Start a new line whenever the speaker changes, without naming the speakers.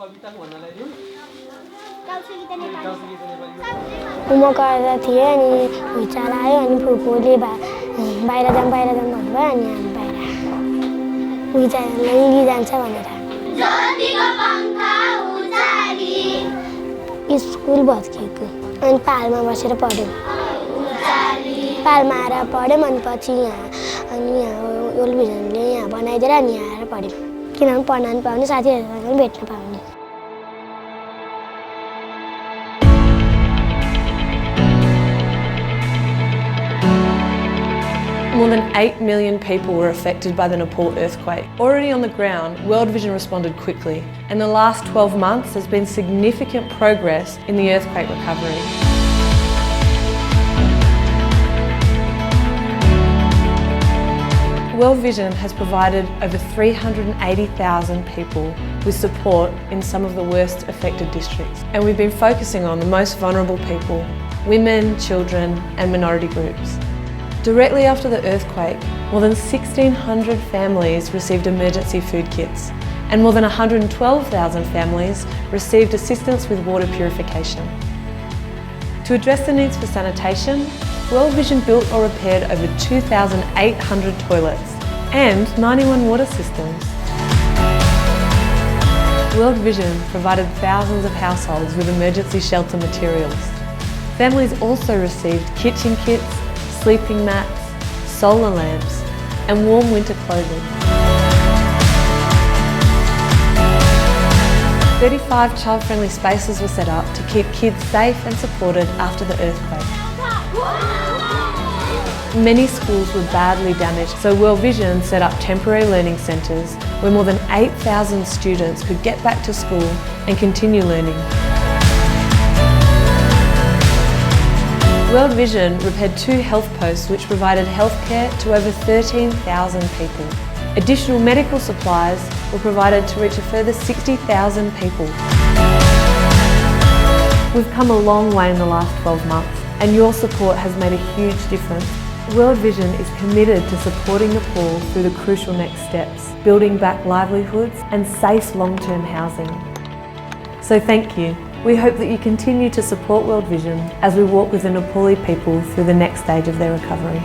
म गर्दा थिएँ अनि भुइँचालो आयो अनि फुपूले बाहिर जाउँ भन्नुभयो अनि हामी बाहिर भुइँचालो लिई जान्छ भनेर स्कुल भत्किएको अनि पाहाडमा बसेर पढ्यौँ पाहाडमा आएर पढ्यौँ अनि पछि यहाँ वर्ल्ड भिजनले यहाँ बनाइदिएर अनि यहाँ आएर पढ्यौँ किनभने पढ्न पनि पाउने साथीहरूसँग पनि भेट्न पाउने
More than 8 million people were affected by the Nepal earthquake. Already on the ground, World Vision responded quickly, and the last 12 months has been significant progress in the earthquake recovery. World Vision has provided over 380,000 people with support in some of the worst affected districts, and we've been focusing on the most vulnerable people, women, children and minority groups. Directly after the earthquake, more than 1,600 families received emergency food kits, and more than 112,000 families received assistance with water purification. To address the needs for sanitation, World Vision built or repaired over 2,800 toilets and 91 water systems. World Vision provided thousands of households with emergency shelter materials. Families also received kitchen kits, sleeping mats, solar lamps and warm winter clothing. 35 child-friendly spaces were set up to keep kids safe and supported after the earthquake. Many schools were badly damaged, so World Vision set up temporary learning centres where more than 8,000 students could get back to school and continue learning. World Vision repaired 2 health posts which provided healthcare to over 13,000 people. Additional medical supplies were provided to reach a further 60,000 people. We've come a long way in the last 12 months and your support has made a huge difference. World Vision is committed to supporting Nepal through the crucial next steps, building back livelihoods and safe long-term housing. So thank you. We hope that you continue to support World Vision as we walk with the Nepali people through the next stage of their recovery.